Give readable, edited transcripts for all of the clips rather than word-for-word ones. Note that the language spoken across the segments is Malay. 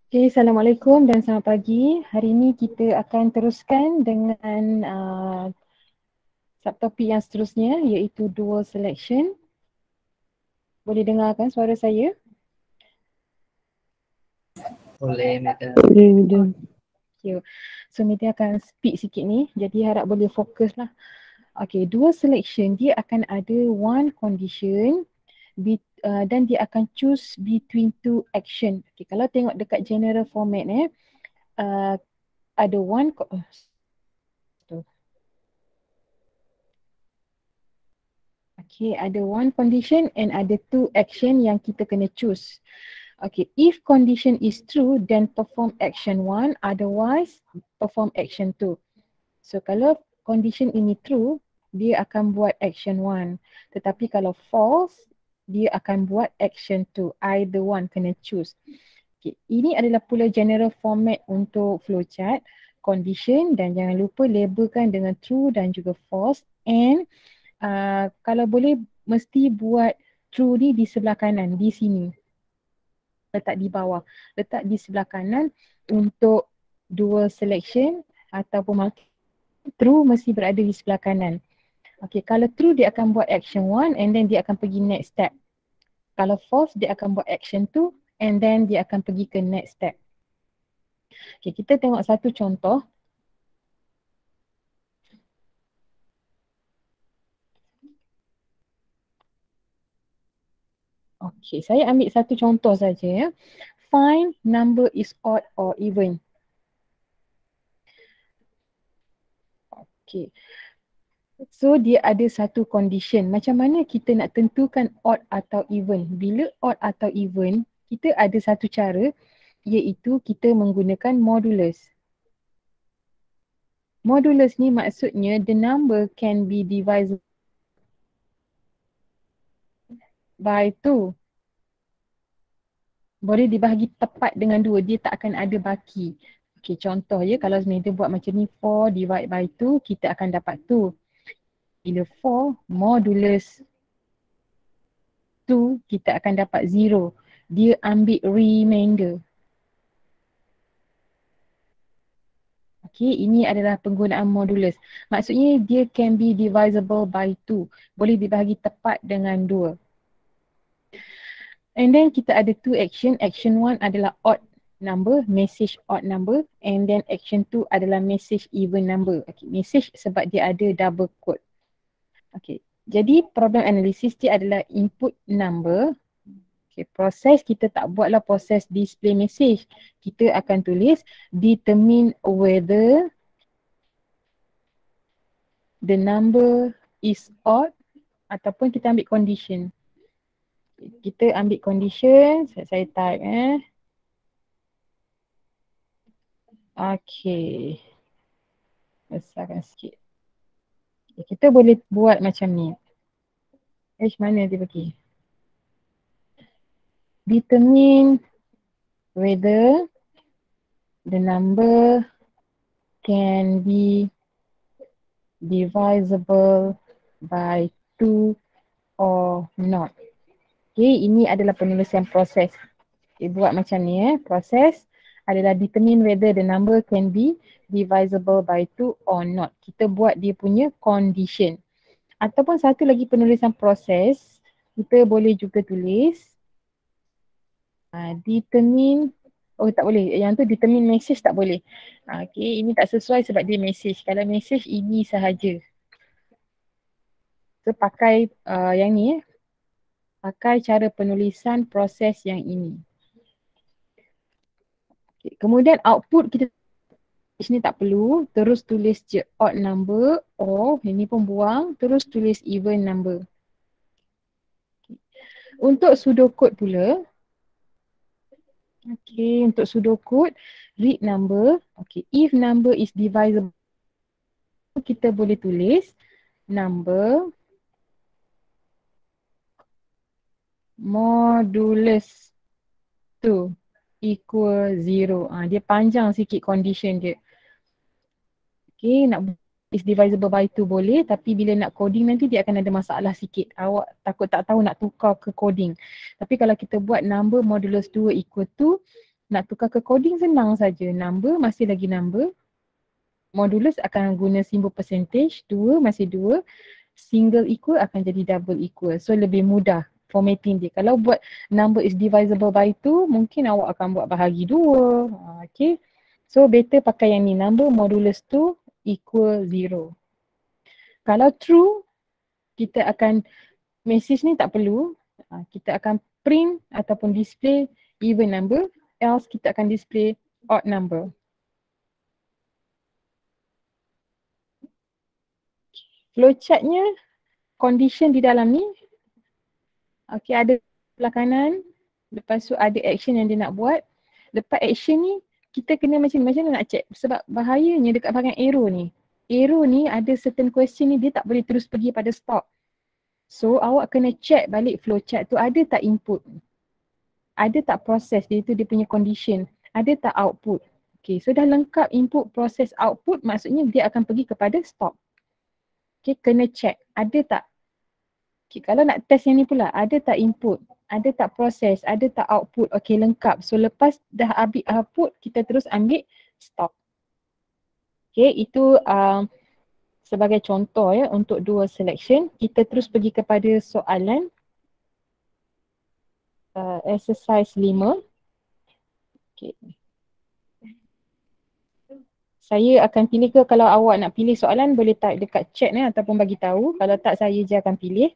Okay, Assalamualaikum dan selamat pagi. Hari ini kita akan teruskan dengan subtopik yang seterusnya iaitu dual selection. Boleh dengarkan suara saya? Boleh, Madam. Boleh. Okay. So, Mita akan speak sikit ni. Jadi harap boleh fokus lah. Okay, dual selection dia akan ada one condition dan dia akan choose between two action. Okay, kalau tengok dekat general format ada one Okay, ada one condition and ada two action yang kita kena choose. Okay, if condition is true, then perform action 1, otherwise perform action 2. So kalau condition ini true, dia akan buat action 1. Tetapi kalau false, dia akan buat action 2. Either one kena choose. Okay, ini adalah pula general format untuk flowchart, condition dan jangan lupa labelkan dengan true dan juga false and kalau boleh mesti buat true ni di sebelah kanan, di sini. Letak di bawah. Letak di sebelah kanan untuk dual selection ataupun true mesti berada di sebelah kanan. Okay, kalau true dia akan buat action 1 and then dia akan pergi next step. Kalau false dia akan buat action 2 and then dia akan pergi ke next step. Okay, kita tengok satu contoh. Okay, saya ambil satu contoh saja ya. Find number is odd or even. Okay. So dia ada satu condition. Macam mana kita nak tentukan odd atau even? Bila odd atau even, kita ada satu cara iaitu kita menggunakan modulus. Modulus ni maksudnya the number can be divided by 2. Boleh dibahagi tepat dengan 2, dia tak akan ada baki. Okay, contoh ya, kalau sebenarnya buat macam ni 4 divide by 2, kita akan dapat 2. Bila 4 modulus 2, kita akan dapat 0. Dia ambil remainder. Okay, ini adalah penggunaan modulus. Maksudnya dia can be divisible by 2. Boleh dibahagi tepat dengan 2. And then kita ada two action. Action 1 adalah odd number, message odd number. And then action 2 adalah message even number. Okay, message sebab dia ada double quote. Okay, jadi problem analysis dia adalah input number. Okay, proses kita tak buatlah proses display message. Kita akan tulis determine whether the number is odd ataupun kita ambil condition. Kita ambil condition, saya type Okay. Besarkan sikit. Okay, kita boleh buat macam ni. Mana dia pergi? Determine whether the number can be divisible by 2 or not. Okay, ini adalah penulisan proses. Okay, buat macam ni proses adalah determine whether the number can be divisible by 2 or not. Kita buat dia punya condition. Ataupun satu lagi penulisan proses, kita boleh juga tulis determine, oh tak boleh, yang tu determine message tak boleh. Okay, ini tak sesuai sebab dia message. Kalau message ini sahaja. So pakai yang ni pakai cara penulisan proses yang ini. Okay, kemudian output kita sini tak perlu, terus tulis je odd number or ini pun buang, terus tulis even number. Okay. Untuk pseudocode pula, okay, untuk pseudocode read number, okay, if number is divisible, kita boleh tulis number modulus 2 equal 0. Dia panjang sikit condition dia. Okay, nak is divisible by 2 boleh, tapi bila nak coding nanti dia akan ada masalah sikit. Awak takut tak tahu nak tukar ke coding. Tapi kalau kita buat number modulus 2 equal 2, Nak tukar ke coding senang saja. Number masih lagi number. Modulus akan guna simbol percentage. 2 masih 2. Single equal akan jadi double equal. So lebih mudah formatting dia. Kalau buat number is divisible by 2, mungkin awak akan buat bahagi 2. Okay. So better pakai yang ni. Number modulus 2 equal 0. Kalau true, kita akan message ni tak perlu. Kita akan print ataupun display even number, else kita akan display odd number. Flowchartnya, condition di dalam ni, okay, ada sebelah kanan, lepas tu ada action yang dia nak buat. Lepas action ni, kita kena macam mana nak check. Sebab bahayanya dekat bahagian arrow ni. Arrow ni ada certain question ni dia tak boleh terus pergi pada stop. So awak kena check balik flowchart tu ada tak input. Ada tak proses, dia tu dia punya condition. Ada tak output. Okay, so dah lengkap input, proses, output, maksudnya dia akan pergi kepada stop. Okay, kena check. Ada tak? Okay, kalau nak test yang ni pula, ada tak input? Ada tak proses? Ada tak output? Okay, lengkap. So lepas dah ambil output, kita terus ambil stop. Okay, itu sebagai contoh ya untuk dua selection. Kita terus pergi kepada soalan exercise 5. Okay. Saya akan pilih ke kalau awak nak pilih soalan boleh type dekat chat ni ataupun bagi tahu. Kalau tak saya je akan pilih.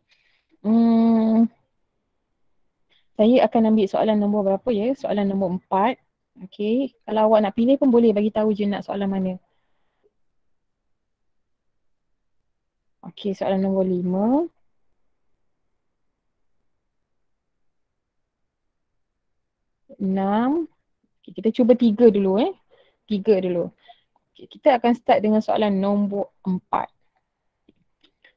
Saya akan ambil soalan nombor berapa ya? Soalan nombor 4. Okey, kalau awak nak pilih pun boleh bagi tahu je nak soalan mana. Okey, soalan nombor 5. 6. Okay, kita cuba 3 dulu 3 dulu. Okay, kita akan start dengan soalan nombor 4.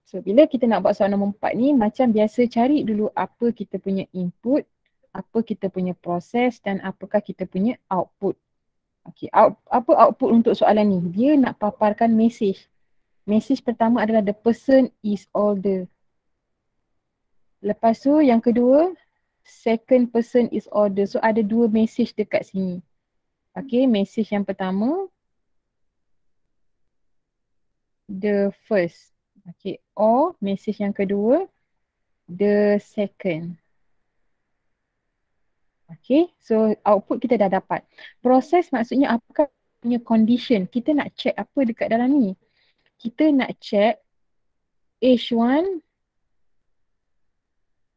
So, bila kita nak buat soalan nombor 4 ni, macam biasa cari dulu apa kita punya input, apa kita punya proses dan apakah kita punya output. Okay, apa output untuk soalan ni? Dia nak paparkan message. Message pertama adalah the person is older. Lepas tu yang kedua, second person is older. So ada dua message dekat sini. Okay, message yang pertama, the first. Okay, or message yang kedua, the second. Okay, so output kita dah dapat. Proses maksudnya apakah punya condition. Kita nak check apa dekat dalam ni. Kita nak check H1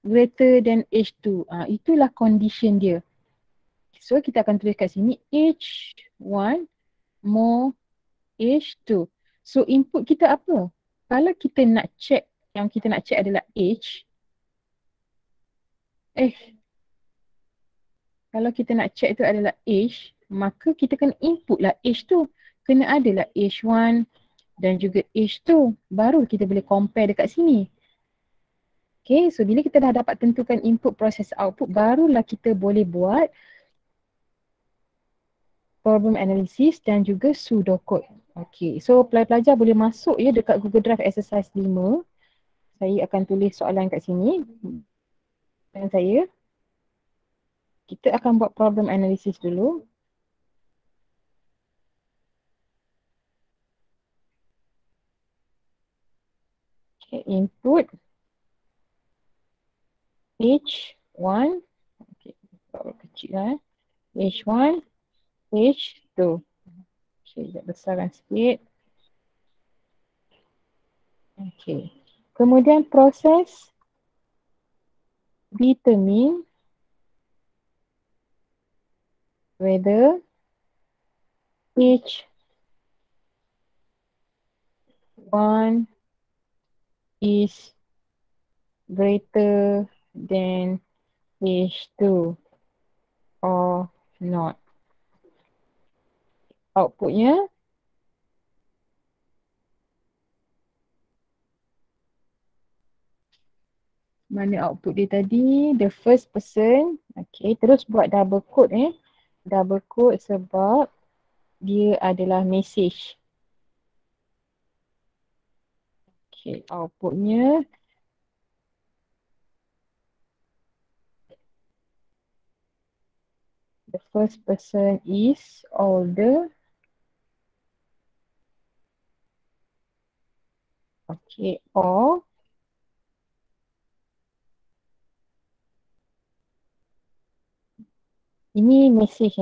greater than H2. Itulah condition dia. So kita akan tulis kat sini H1 more H2. So input kita apa? Kalau kita nak check, yang kita nak check adalah H. Kalau kita nak check itu adalah H, maka kita kena input lah H tu. Kena adalah H1 dan juga H2. Baru kita boleh compare dekat sini. Okay, so bila kita dah dapat tentukan input, proses, output, barulah kita boleh buat problem analysis dan juga pseudocode. Okay, so pelajar-pelajar boleh masuk ya dekat Google Drive exercise 5. Saya akan tulis soalan kat sini. Dan kita akan buat problem analysis dulu. Okay, input H1. Okay, kecil lah. H1, H2. Okay, sekejap besarkan sikit. Okay. Kemudian proses determine whether H1 is greater than H2 or not. Outputnya mana output dia tadi? The first person. Okay, terus buat double quote double quote sebab dia adalah message. Okay, outputnya the first person is older. Okay, or ini message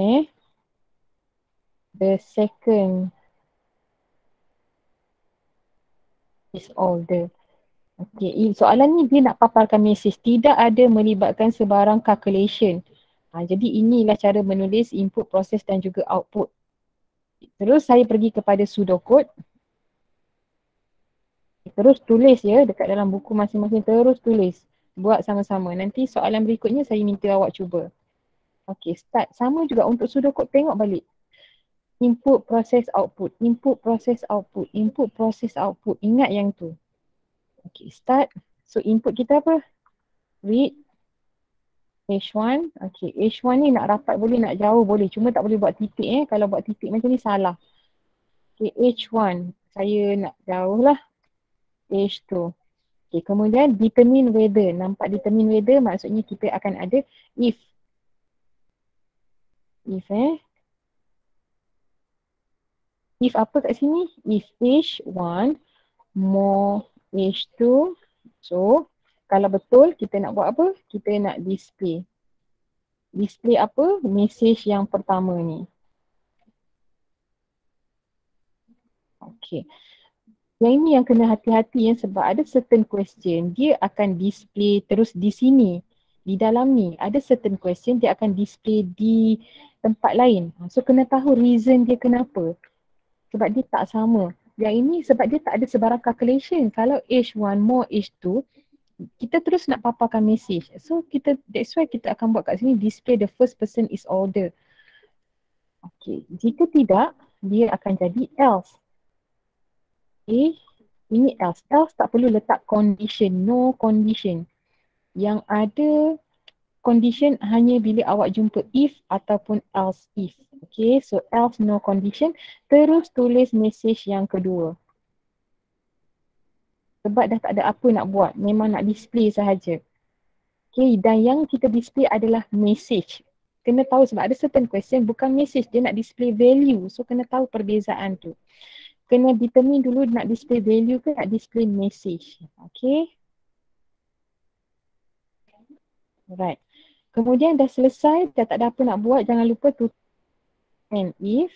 the second is older. Okay, soalan ni dia nak paparkan message, tidak ada melibatkan sebarang calculation. Jadi inilah cara menulis input, proses dan juga output. Terus saya pergi kepada pseudocode. Terus tulis ya dekat dalam buku masing-masing, terus tulis. Buat sama-sama. Nanti soalan berikutnya saya minta awak cuba. Okay, start. Sama juga untuk pseudocode, tengok balik. Input, proses, output. Input, proses, output. Input, proses, output. Ingat yang tu. Okay, start. So input kita apa? Read. H1. Okay, H1 ni nak rapat boleh, nak jauh boleh. Cuma tak boleh buat titik Kalau buat titik macam ni salah. Okay, H1. Saya nak jauh lah. H2. Okay, kemudian determine whether. Nampak determine whether maksudnya kita akan ada if. If apa kat sini? If H1 more H2. So, kalau betul kita nak buat apa? Kita nak display. Display apa? Message yang pertama ni. Okay. Yang ini yang kena hati-hati sebab ada certain question dia akan display terus di sini. Di dalam ni ada certain question dia akan display di tempat lain. So kena tahu reason dia kenapa. Sebab dia tak sama. Yang ini sebab dia tak ada sebarang calculation. Kalau H1 more H2 kita terus nak paparkan message. So that's why kita akan buat kat sini display the first person is older. Okay, jika tidak dia akan jadi else. Okay, ini else. Else tak perlu letak condition, no condition. Yang ada condition hanya bila awak jumpa if ataupun else if. Okay, so else no condition. Terus tulis message yang kedua. Sebab dah tak ada apa nak buat. Memang nak display sahaja. Okay, dan yang kita display adalah message. Kena tahu sebab ada certain question bukan message. Dia nak display value. So kena tahu perbezaan tu. Kena determine dulu nak display value ke nak display message. Okay. Alright. Kemudian dah selesai, dah tak ada apa nak buat. Jangan lupa tutup and if.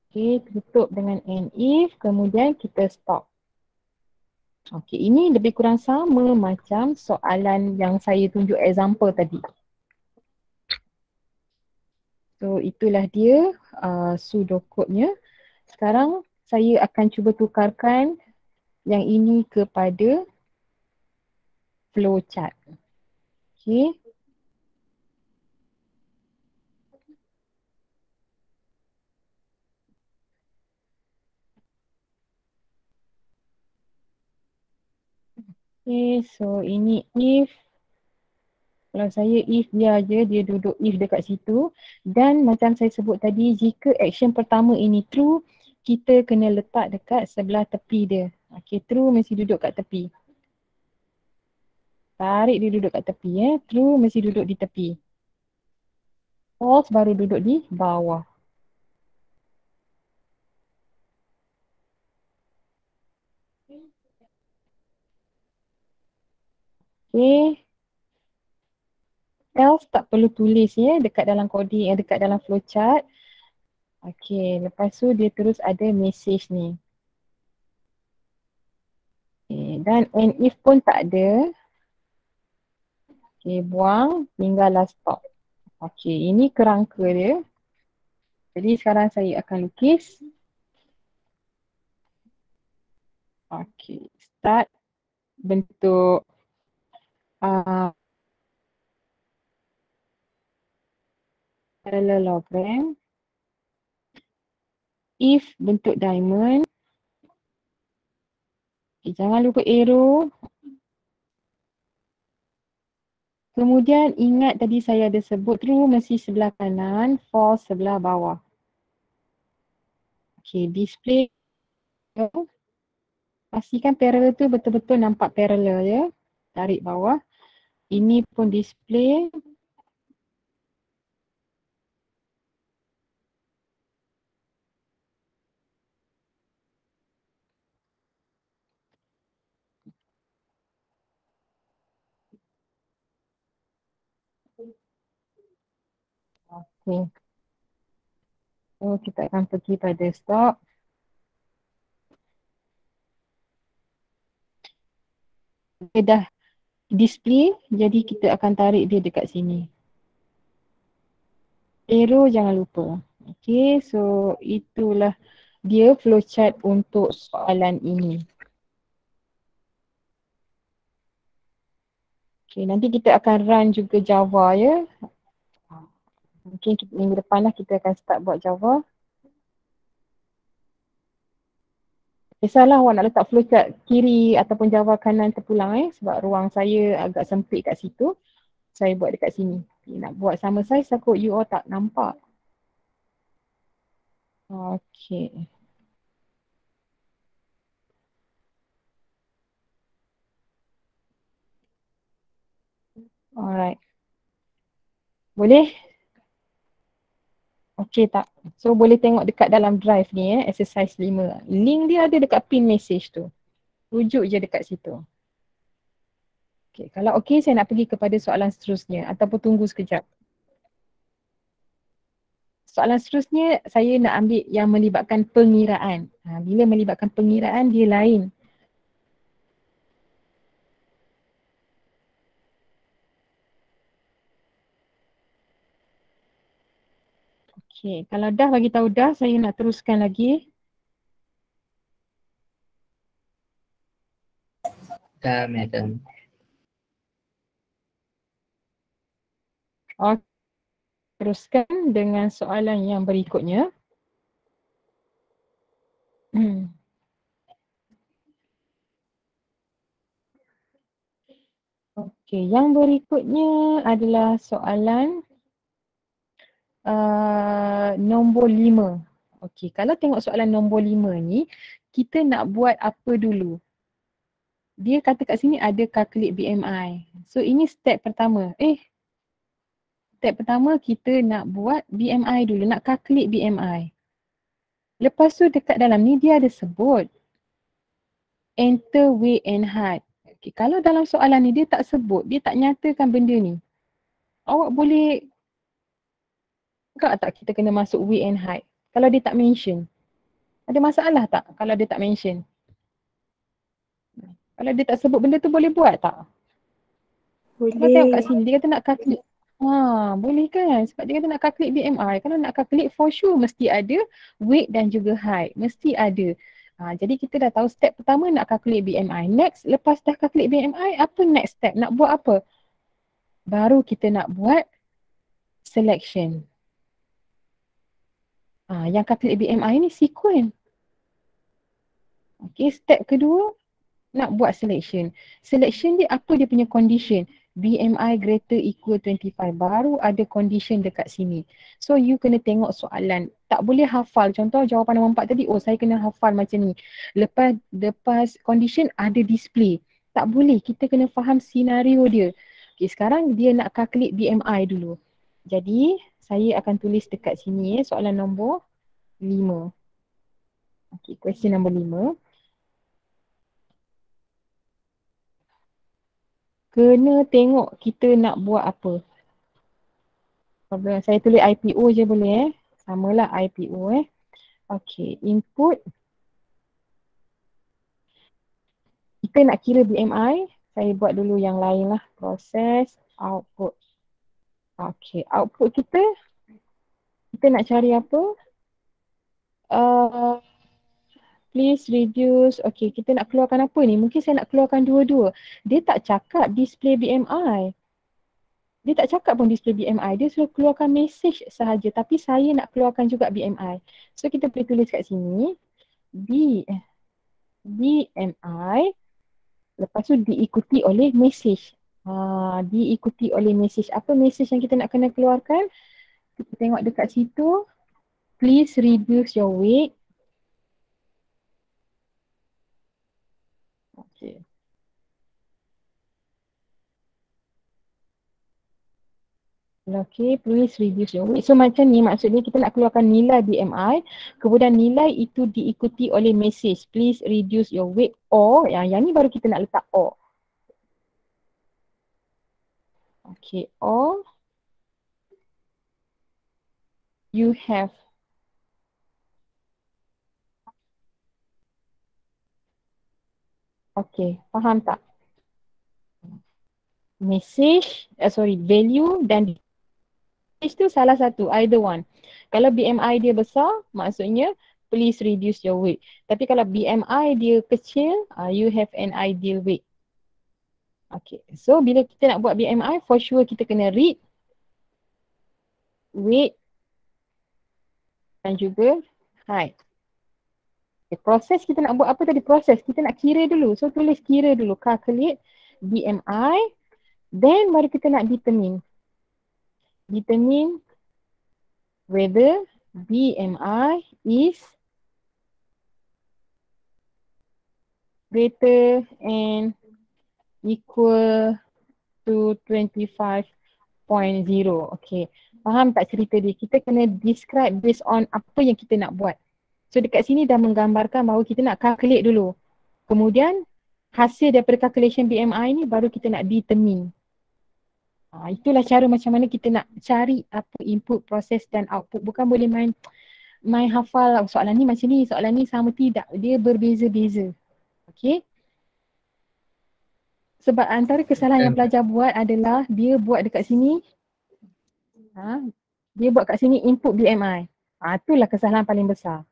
Okay, tutup dengan and if. Kemudian kita stop. Okay, ini lebih kurang sama macam soalan yang saya tunjuk example tadi. So itulah dia pseudocode-nya. Sekarang saya akan cuba tukarkan yang ini kepada flowchart. Okay. Okay, so ini if. Kalau saya if dia aja, dia duduk if dekat situ. Dan macam saya sebut tadi, jika action pertama ini true, kita kena letak dekat sebelah tepi dia. Okay, true mesti duduk kat tepi. Tarik dia duduk kat tepi. True mesti duduk di tepi. False baru duduk di bawah. Okay. Else tak perlu tulis dekat dalam coding, dekat dalam flowchart. Okay, lepas tu dia terus ada message ni. Okay, dan and if pun tak ada. Okay, buang, tinggallah stop. Okay, ini kerangka dia. Jadi sekarang saya akan lukis. Okay, start bentuk parallelogram. If bentuk diamond. Okay, jangan lupa arrow. Kemudian ingat tadi saya ada sebut true mesti sebelah kanan, false sebelah bawah. Okay, display. Pastikan parallel tu betul-betul nampak parallel ya. Tarik bawah. Ini pun display. Okay. So kita akan pergi pada stock. Dia dah display, jadi kita akan tarik dia dekat sini. Arrow jangan lupa. Okay, so itulah dia flowchart untuk soalan ini. Okay, nanti kita akan run juga Java ya. Mungkin minggu depan lah kita akan start buat Java. Kisahlah awak nak letak flowchart kiri ataupun Java kanan terpulang sebab ruang saya agak sempit kat situ. Saya buat dekat sini. Nak buat sama size takut you all tak nampak. Okay. Alright. Boleh? Okay tak? So boleh tengok dekat dalam drive ni exercise 5. Link dia ada dekat pin message tu. Rujuk je dekat situ. Okay, kalau okay saya nak pergi kepada soalan seterusnya ataupun tunggu sekejap. Soalan seterusnya saya nak ambil yang melibatkan pengiraan. Bila melibatkan pengiraan dia lain. Okay, kalau dah bagi tahu dah, saya nak teruskan lagi. Dah, Madam. Okay, teruskan dengan soalan yang berikutnya. Okay, yang berikutnya adalah soalan nombor 5. Okay, kalau tengok soalan nombor 5 ni, kita nak buat apa dulu? Dia kata kat sini ada calculate BMI. So ini step pertama. Step pertama kita nak buat BMI dulu, nak calculate BMI. Lepas tu dekat dalam ni dia ada sebut enter weight and height. Okay, kalau dalam soalan ni dia tak sebut, dia tak nyatakan benda ni. Awak boleh tak kita kena masuk weight and height kalau dia tak mention? Ada masalah tak kalau dia tak mention? Kalau dia tak sebut benda tu boleh buat tak? Kalau tengok kat Boleh. sini dia kata nak calculate. Boleh kan? Sebab dia kata nak calculate BMI. Kalau nak calculate for sure mesti ada weight dan juga height. Mesti ada. Jadi kita dah tahu step pertama nak calculate BMI. Next, lepas dah calculate BMI, apa next step? Nak buat apa? Baru kita nak buat selection. Yang calculate BMI ni sequence. Okay, step kedua nak buat selection. Selection dia apa dia punya condition? BMI greater equal 25. Baru ada condition dekat sini. So you kena tengok soalan. Tak boleh hafal. Contoh jawapan nombor 4 tadi, saya kena hafal macam ni. Lepas condition ada display. Tak boleh. Kita kena faham senario dia. Okay, sekarang dia nak calculate BMI dulu. Jadi saya akan tulis dekat sini soalan nombor 5. Okay, question nombor 5. Kena tengok kita nak buat apa. Saya tulis IPO je boleh Samalah IPO Okay, input. Kita nak kira BMI. Saya buat dulu yang lain lah. Proses, output. Okay, output kita nak cari apa? Please reduce. Okay, kita nak keluarkan apa ni? Mungkin saya nak keluarkan dua-dua. Dia tak cakap display BMI. Dia tak cakap pun display BMI. Dia suruh keluarkan message sahaja. Tapi saya nak keluarkan juga BMI. So kita boleh tulis kat sini. BMI. Lepas tu diikuti oleh message. Diikuti oleh message. Apa message yang kita nak kena keluarkan? Kita tengok dekat situ. Please reduce your weight. Okay. Okay, please reduce your weight. So macam ni maksudnya kita nak keluarkan nilai BMI, kemudian nilai itu diikuti oleh message, please reduce your weight, or yang ni baru kita nak letak or. Okay, or you have. Okay, faham tak? Message, value dan message tu salah satu, either one. Kalau BMI dia besar, maksudnya please reduce your weight. Tapi kalau BMI dia kecil, you have an ideal weight. Okay, so bila kita nak buat BMI, for sure kita kena read weight dan juga height. Okay, proses kita nak buat apa tadi? Proses kita nak kira dulu. So tulis kira dulu, calculate BMI, then baru kita nak determine whether BMI is greater and equal to 25.0. Okay, faham tak cerita dia? Kita kena describe based on apa yang kita nak buat. So dekat sini dah menggambarkan bahawa kita nak calculate dulu. Kemudian hasil daripada calculation BMI ni baru kita nak determine. Itulah cara macam mana kita nak cari apa input, proses dan output. Bukan boleh main hafal soalan ni macam ni, soalan ni sama, tidak. Dia berbeza-beza. Okay. Sebab antara kesalahan yang pelajar buat adalah dia buat dekat sini, dia buat kat sini input BMI. Itulah kesalahan paling besar.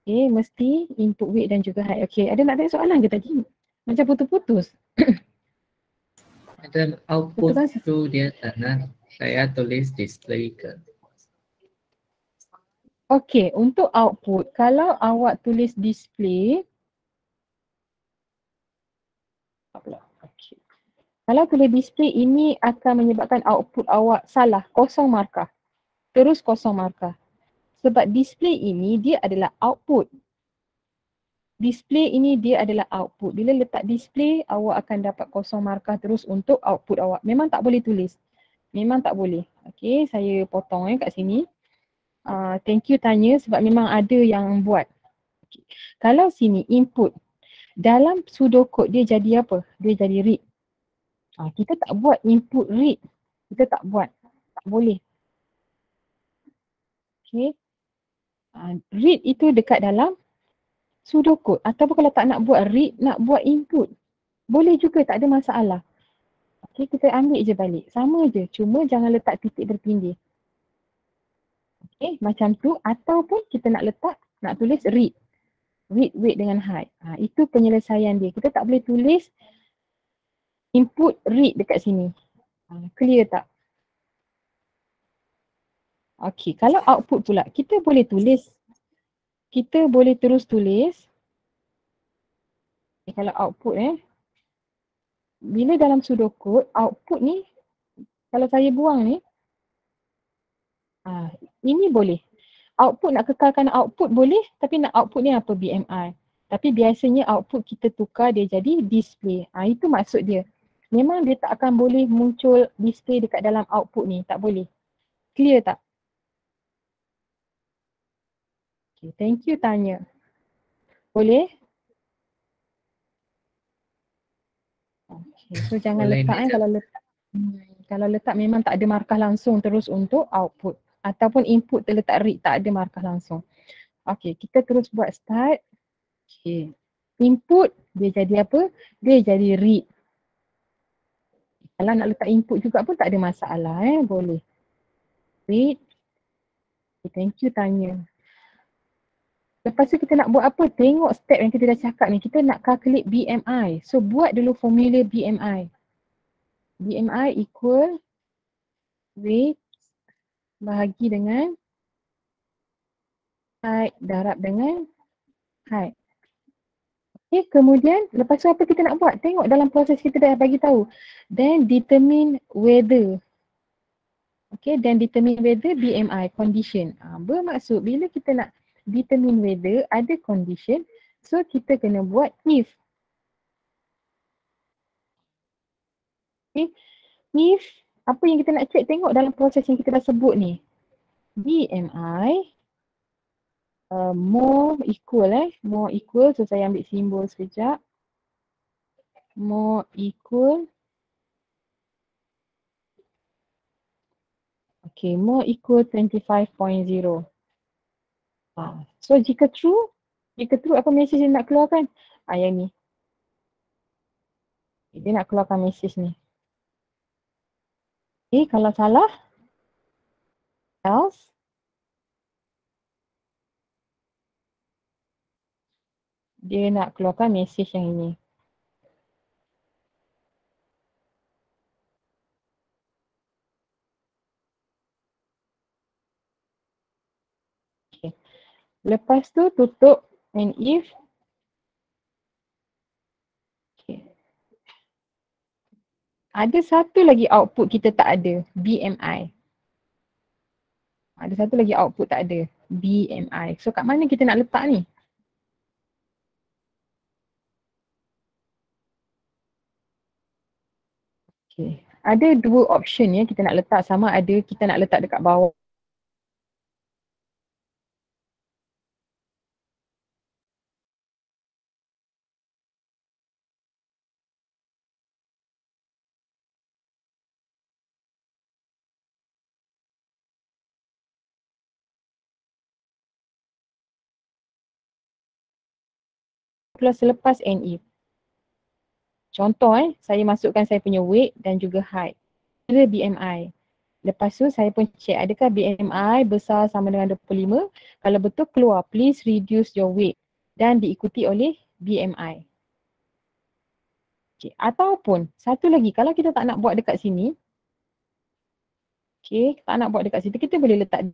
Okay, mesti input weight dan juga height. Okay, ada nak tanya soalan ke tadi? Macam putus-putus. Ada output tu dia tak nak saya tulis display ke? Okay, untuk output, kalau awak tulis display, okay. Kalau tulis display ini akan menyebabkan output awak salah, kosong markah. Terus kosong markah. Sebab display ini dia adalah output. Display ini dia adalah output. Bila letak display, awak akan dapat kosong markah terus untuk output awak. Memang tak boleh tulis. Memang tak boleh. Okay, saya potong kat sini. Thank you tanya sebab memang ada yang buat. Okay. Kalau sini input, dalam pseudocode dia jadi apa? Dia jadi read. Kita tak buat input read. Kita tak buat. Tak boleh. Okay. Read itu dekat dalam pseudocode. Ataupun kalau tak nak buat read, nak buat input, boleh juga, tak ada masalah. Okay, kita ambil je balik. Sama je, cuma jangan letak titik berpindir. Okay, macam tu. Ataupun kita nak letak, nak tulis read. Read weight dengan height. Itu penyelesaian dia. Kita tak boleh tulis input read dekat sini. Clear tak? Okay, kalau output pula, kita boleh tulis. Kita boleh terus tulis. Kalau output bila dalam pseudocode, output ni, kalau saya buang ni, ini boleh. Output nak kekalkan output boleh, tapi nak output ni apa? BMI. Tapi biasanya output kita tukar dia jadi display. Itu maksud dia. Memang dia tak akan boleh muncul display dekat dalam output ni. Tak boleh. Clear tak? Okay, thank you tanya. Boleh? Okay, so jangan Boleh, letak kalau letak memang tak ada markah langsung terus untuk output. Ataupun input terletak read, tak ada markah langsung. Okay, kita terus buat start. Okay. Input dia jadi apa? Dia jadi read. Kalau nak letak input juga pun tak ada masalah boleh. Read. Okay, thank you tanya. Lepas tu kita nak buat apa? Tengok step yang kita dah cakap ni. Kita nak calculate BMI. So buat dulu formula BMI. BMI equal weight bahagi dengan height darab dengan height. Okay, kemudian lepas tu apa kita nak buat? Tengok dalam proses kita dah bagi tahu. Then determine whether. Okay, then determine whether BMI condition. Bermaksud bila kita nak determine whether ada condition, so kita kena buat if. Okay. If apa yang kita nak check, tengok dalam proses yang kita dah sebut ni. BMI more equal more equal, so saya ambil simbol sekejap. More equal, okay, more equal 25.0. So jika true apa mesej yang nak keluarkan? Yang ni. Dia nak keluarkan mesej ni. Okay, kalau salah, else. Dia nak keluarkan mesej yang ini. Okay. Lepas tu tutup and if. Okay. Ada satu lagi output kita tak ada, BMI. Ada satu lagi output tak ada, BMI. So kat mana kita nak letak ni? Okay. Ada dua option ya kita nak letak, sama ada kita nak letak dekat bawah. Plus selepas and if. Contoh saya masukkan saya punya weight dan juga height. Kira BMI. Lepas tu saya pun check adakah BMI besar sama dengan 25. Kalau betul keluar, please reduce your weight. Dan diikuti oleh BMI. Okay. Ataupun satu lagi, kalau kita tak nak buat dekat sini. Okay, tak nak buat dekat situ, kita boleh letak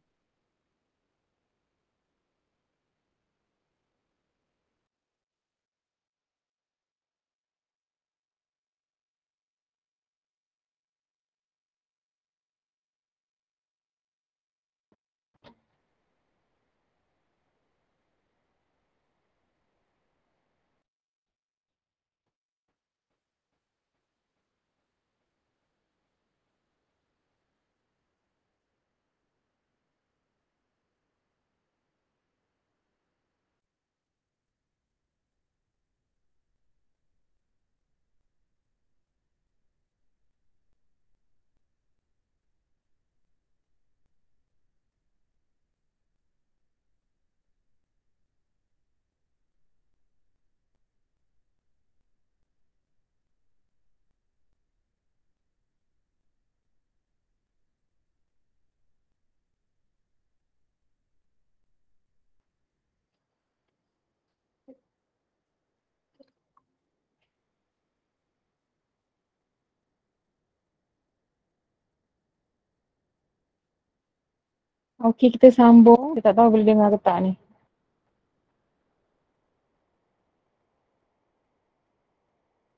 okey, kita sambung. Kita tak tahu boleh dengar ke tak ni.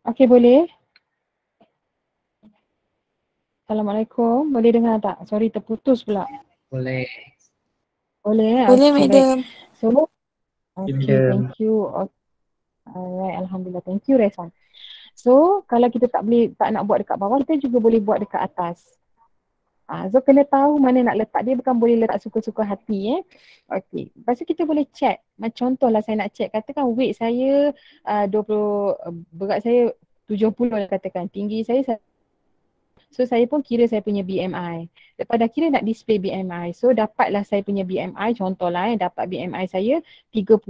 Okey, boleh. Assalamualaikum. Boleh dengar tak? Sorry, terputus pula. Boleh. Boleh. Boleh, Okay, madam. baik. So, okay, thank you. Alright, Alhamdulillah. Thank you, Reson. So, kalau kita tak nak buat dekat bawah, kita juga boleh buat dekat atas. So kena tahu mana nak letak dia, bukan boleh letak suka-suka hati Okey. Lepas tu kita boleh check. Macam contohlah saya nak check, katakan weight saya 20, berat saya 70 lah katakan. Tinggi saya, so saya pun kira saya punya BMI. Lepas dah kira nak display BMI. So dapatlah saya punya BMI, contohlah dapat BMI saya 30.0.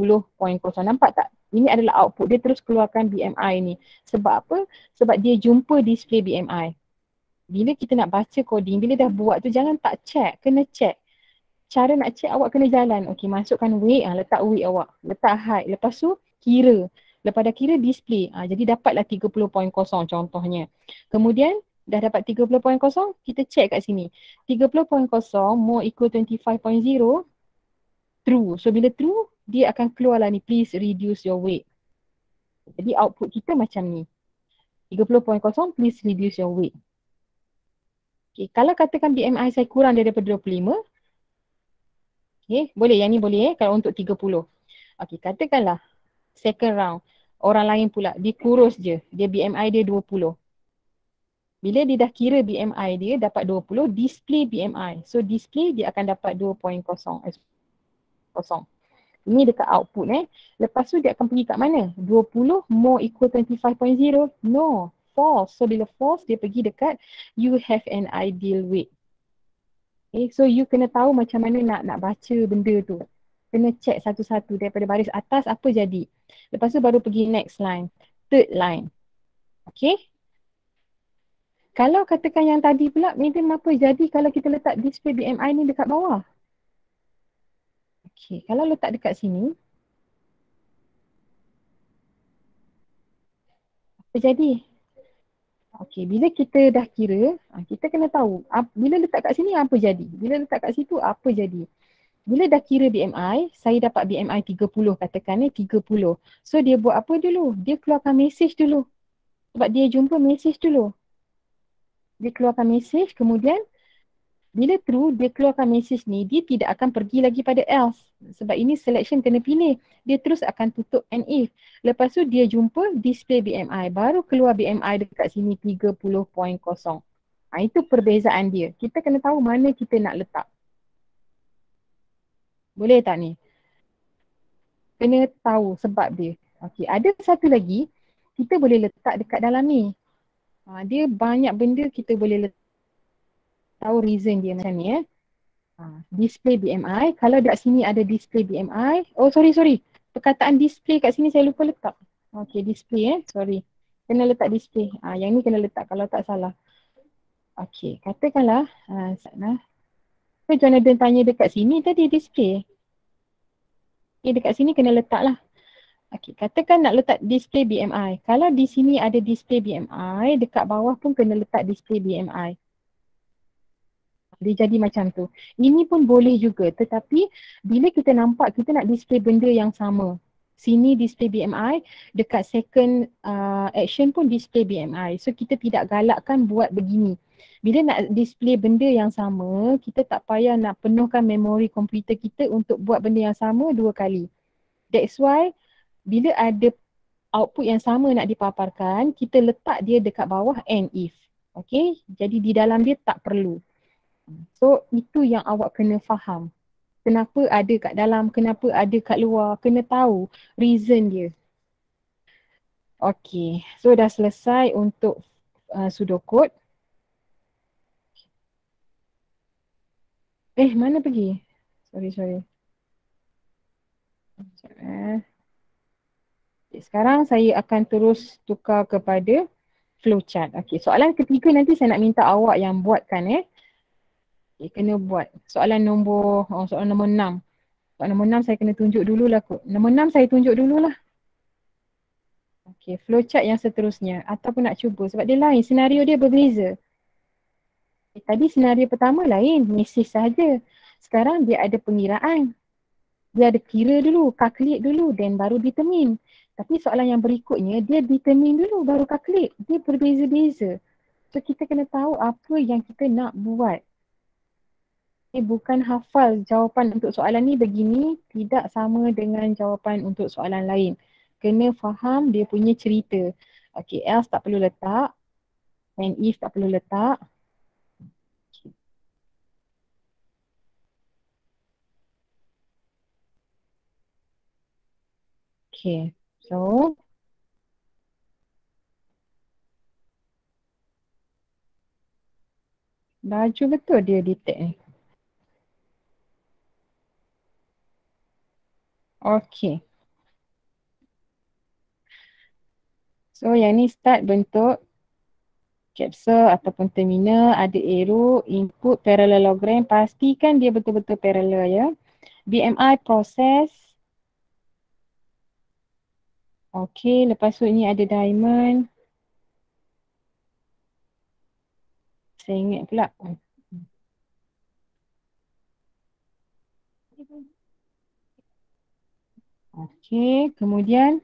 Nampak tak? Ini adalah output, dia terus keluarkan BMI ni. Sebab apa? Sebab dia jumpa display BMI. Bila kita nak baca coding, bila dah buat tu jangan tak check, kena check. Cara nak check awak kena jalan. Okey, masukkan weight, letak weight awak. Letak height, lepas tu kira. Lepas dah kira display. Jadi dapatlah 30.0 contohnya. Kemudian dah dapat 30.0, kita check kat sini. 30.0 more equal 25.0, true. So bila true, dia akan keluar lah ni, please reduce your weight. Jadi output kita macam ni. 30.0, please reduce your weight. Okay, kalau katakan BMI saya kurang daripada 25, okay, boleh, yang ni boleh kalau untuk 30. Okay, katakanlah second round, orang lain pula, dia kurus je, dia BMI dia 20. Bila dia dah kira BMI dia dapat 20, display BMI. So display dia akan dapat 2.0. Ini dekat output Lepas tu dia akan pergi kat mana? 20 more equal 25.0. No, false. So bila false dia pergi dekat you have an ideal weight. Okay, so you kena tahu macam mana nak baca benda tu. Kena check satu-satu daripada baris atas apa jadi. Lepas tu baru pergi next line. Third line. Okay. Kalau katakan yang tadi pula, medium apa jadi kalau kita letak display BMI ni dekat bawah? Okay, kalau letak dekat sini, apa jadi? Okay, bila kita dah kira, kita kena tahu bila letak kat sini apa jadi? Bila letak kat situ apa jadi? Bila dah kira BMI, saya dapat BMI 30 katakan 30. So dia buat apa dulu? Dia keluarkan message dulu. Sebab dia jumpa message dulu. Dia keluarkan message, kemudian bila true, dia keluarkan message ni, dia tidak akan pergi lagi pada else. Sebab ini selection kena pilih. Dia terus akan tutup and if. Lepas tu dia jumpa display BMI. Baru keluar BMI dekat sini 30.0. Itu perbezaan dia. Kita kena tahu mana kita nak letak. Boleh tak ni? Kena tahu sebab dia. Okey, ada satu lagi. Kita boleh letak dekat dalam ni. Dia banyak benda kita boleh letak. Tahu reason dia macam ni display BMI. Kalau dekat sini ada display BMI. Oh sorry. Perkataan display kat sini saya lupa letak. Okay, display sorry. Kena letak display. Yang ni kena letak kalau tak salah. Okay, katakanlah. So Jonathan tanya dekat sini tadi display. Okay, dekat sini kena letak lah. Okay, katakan nak letak display BMI. Kalau di sini ada display BMI, dekat bawah pun kena letak display BMI. Dia jadi macam tu. Ini pun boleh juga, tetapi bila kita nampak kita nak display benda yang sama. Sini display BMI, dekat second action pun display BMI. So kita tidak galakkan buat begini. Bila nak display benda yang sama, kita tak payah nak penuhkan memori komputer kita untuk buat benda yang sama 2 kali. That's why bila ada output yang sama nak dipaparkan, kita letak dia dekat bawah and if. Okay, jadi di dalam dia tak perlu. So itu yang awak kena faham. Kenapa ada kat dalam, kenapa ada kat luar, kena tahu reason dia. Okay, so dah selesai untuk pseudocode. Mana pergi? Sorry. Okay, sekarang saya akan terus tukar kepada flowchart. Okay, soalan ketiga nanti saya nak minta awak yang buatkan Okay, kena buat. Soalan nombor 6. Soalan nombor 6 saya kena tunjuk dululah kot. Nombor 6 saya tunjuk dululah. Okay, flowchart yang seterusnya. Ataupun nak cuba sebab dia lain. Senario dia berbeza. Tadi senario pertama lain. Message sahaja. Sekarang dia ada pengiraan. Dia ada kira dulu. Calculate dulu. Then baru determine. Tapi soalan yang berikutnya dia determine dulu baru calculate. Dia berbeza-beza. So kita kena tahu apa yang kita nak buat. Bukan hafal jawapan untuk soalan ni begini tidak sama dengan jawapan untuk soalan lain. Kena faham dia punya cerita. Okay, else tak perlu letak. And if tak perlu letak. Okay, so laju betul dia detect ni. Okay. So yang ni start bentuk capsule ataupun terminal, ada arrow, input, parallelogram. Pastikan dia betul-betul parallel ya. BMI process. Okay, lepas tu ini ada diamond. Saya ingat pula. Okay, kemudian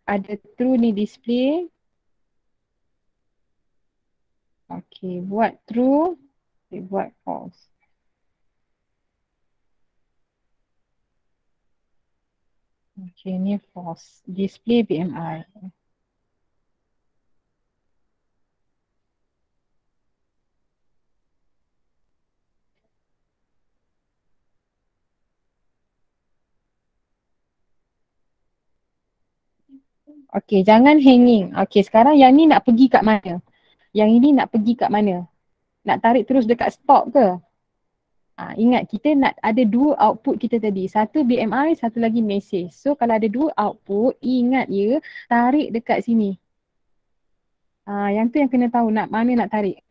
ada true ni display. Okay, buat true, buat false. Okay, ni false. Display BMI. Okey, jangan hanging. Okey, sekarang yang ni nak pergi kat mana? Yang ini nak pergi kat mana? Nak tarik terus dekat stop ke? Ingat kita nak ada dua output kita tadi. Satu BMI, satu lagi message. So kalau ada dua output, ingat ya, tarik dekat sini. Yang tu yang kena tahu nak mana nak tarik.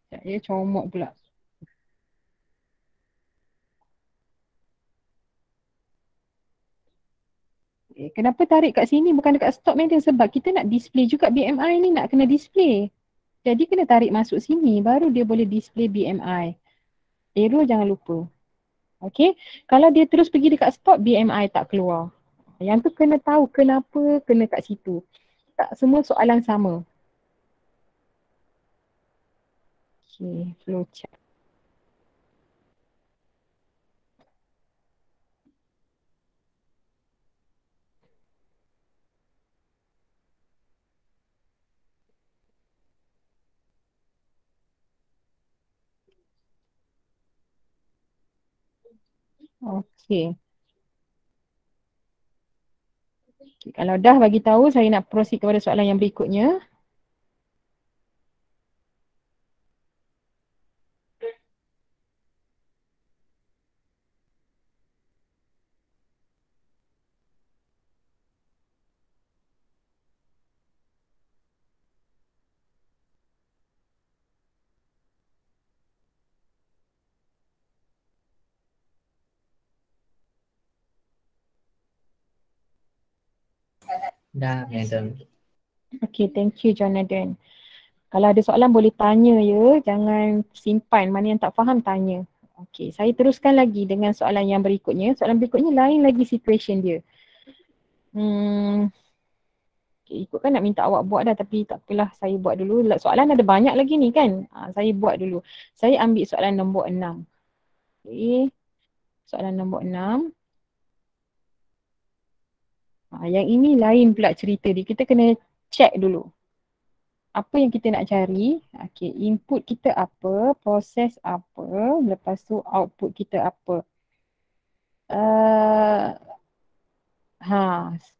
Sekejap ya, comot pula. Kenapa tarik kat sini bukan dekat stop madam? Sebab kita nak display juga BMI ni nak kena display. Jadi kena tarik masuk sini baru dia boleh display BMI. Arrow jangan lupa. Okay. Kalau dia terus pergi dekat stop, BMI tak keluar. Yang tu kena tahu kenapa kena kat situ. Tak semua soalan sama. Okay, flowchart. Okay. Okay. Kalau dah bagi tahu, saya nak proceed kepada soalan yang berikutnya. Dah, madam. Okay, thank you Jonathan. Kalau ada soalan boleh tanya ya, jangan simpan. Mana yang tak faham tanya. Okay, saya teruskan lagi dengan soalan yang berikutnya. Soalan berikutnya lain lagi situation dia. Okay, ikut kan nak minta awak buat dah tapi tak apalah saya buat dulu. Soalan ada banyak lagi ni kan. Saya buat dulu. Saya ambil soalan nombor 6. Okay, soalan nombor 6. Yang ini lain pula cerita dia. Kita kena check dulu. Apa yang kita nak cari, okay, input kita apa, proses apa, lepas tu output kita apa.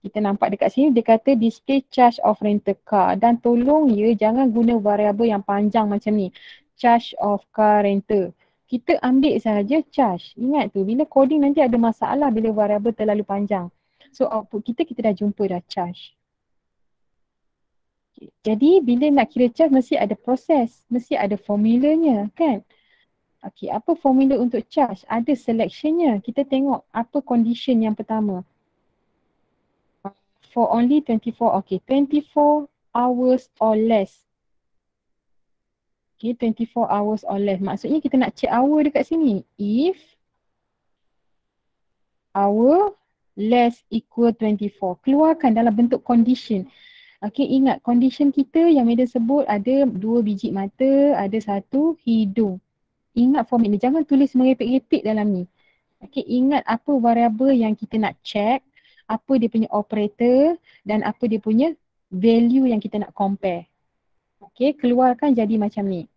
Kita nampak dekat sini dia kata display charge of rental car dan tolong ya jangan guna variable yang panjang macam ni. Charge of car rental. Kita ambil saja charge. Ingat tu bila coding nanti ada masalah bila variable terlalu panjang. So output kita dah jumpa dah charge. Jadi bila nak kira charge mesti ada proses, mesti ada formulanya kan? Okey, apa formula untuk charge? Ada selectionnya. Kita tengok apa condition yang pertama. For only 24, okay, 24 hours or less. Okay, 24 hours or less. Maksudnya kita nak check hour dekat sini. If hour less equal 24. Keluarkan dalam bentuk condition. Okay, ingat condition kita yang Madam sebut ada 2 biji mata, ada 1 hidung. Ingat format ni. Jangan tulis merepek-repek dalam ni. Okay, ingat apa variable yang kita nak check, apa dia punya operator dan apa dia punya value yang kita nak compare. Okay, keluarkan jadi macam ni.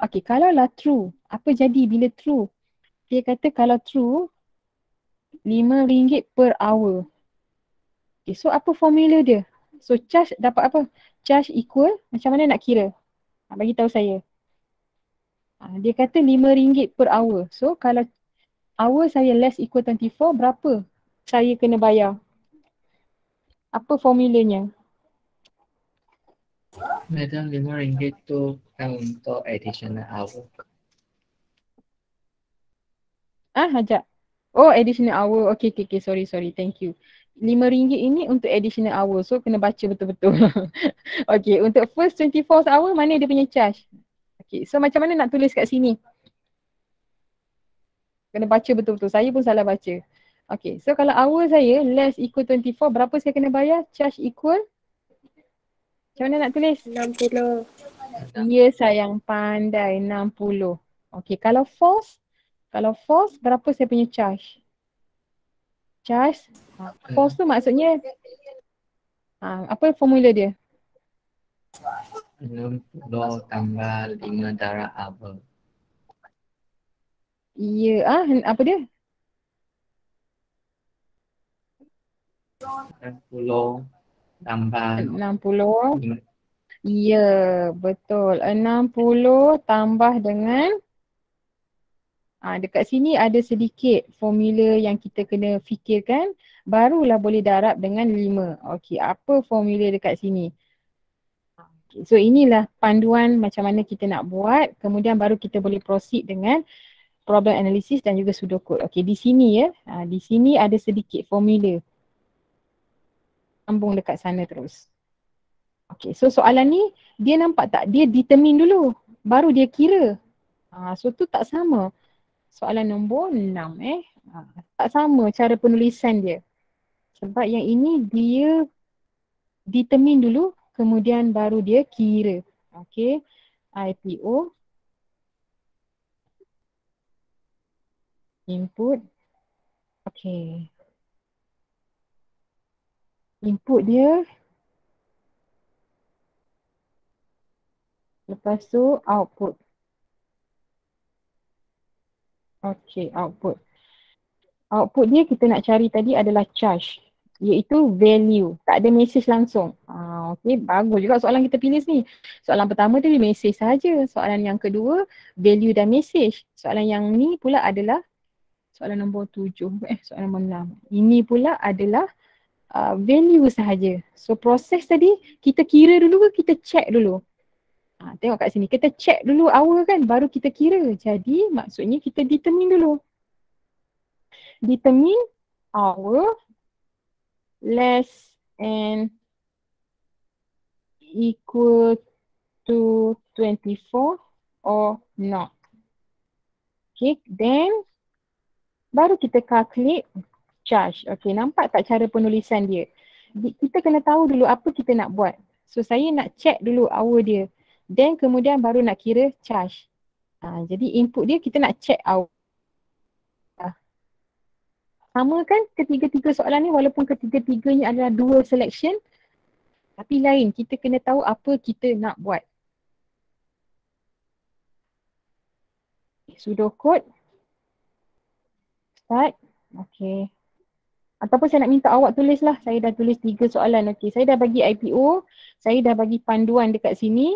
Okay, kalau lah true, apa jadi bila true? Dia kata kalau true, RM5 per hour. Okay, so apa formula dia? So charge dapat apa? Charge equal, macam mana nak kira? Bagi tahu saya. Dia kata RM5 per hour. So kalau hour saya less equal 24, berapa saya kena bayar? Apa formulanya? Madam, RM5 tu kan untuk additional hour. Hajat. Oh, additional hour. Okay. Sorry. Thank you. RM5 ini untuk additional hour. So, kena baca betul-betul. Okay, untuk first 24 hour, mana dia punya charge? Okay, so macam mana nak tulis kat sini? Kena baca betul-betul. Saya pun salah baca. Okay, so kalau hour saya less equal 24, berapa saya kena bayar? Charge equal? Macam mana nak tulis? 60. Ya sayang, pandai. 60. Okay, kalau false? Kalau false, berapa saya punya charge? Charge? False tu maksudnya apa formula dia? 60 tambah 5 darab hour. Ya, apa dia? 60 tambah 60. 5. Ya, betul. 60 tambah dengan dekat sini ada sedikit formula yang kita kena fikirkan. Barulah boleh darab dengan 5. Okey, apa formula dekat sini? Okay, so inilah panduan macam mana kita nak buat. Kemudian baru kita boleh proceed dengan problem analysis dan juga pseudocode. Okey, di sini ya. Di sini ada sedikit formula. Sambung dekat sana terus. Okey, so soalan ni dia nampak tak? Dia determine dulu. Baru dia kira. So tu tak sama. Soalan nombor 6 tak sama cara penulisan dia. Sebab yang ini dia determine dulu. Kemudian baru dia kira. Okey. IPO. Input. Okey. Input dia. Lepas tu output. Okey, output. Output dia kita nak cari tadi adalah charge. Iaitu value. Tak ada message langsung. Okey, bagus juga soalan kita pilih ni. Soalan pertama tadi message saja. Soalan yang kedua, value dan message. Soalan yang ni pula adalah soalan nombor 7. Soalan nombor 6. Ini pula adalah value sahaja. So proses tadi kita kira dulu ke kita check dulu? Tengok kat sini. Kita check dulu hour kan baru kita kira. Jadi maksudnya kita determine dulu. Determine hour less and equal to 24 or not. Okay, then baru kita calculate charge. Okay, nampak tak cara penulisan dia? Kita kena tahu dulu apa kita nak buat. So saya nak check dulu hour dia. Then kemudian baru nak kira charge. Jadi input dia kita nak check hour. Sama kan ketiga-tiga soalan ni walaupun ketiga-tiganya adalah dua selection. Tapi lain, kita kena tahu apa kita nak buat. Pseudocode. Start. Okay. Ataupun saya nak minta awak tulis lah. Saya dah tulis 3 soalan. Okay. Saya dah bagi IPO. Saya dah bagi panduan dekat sini.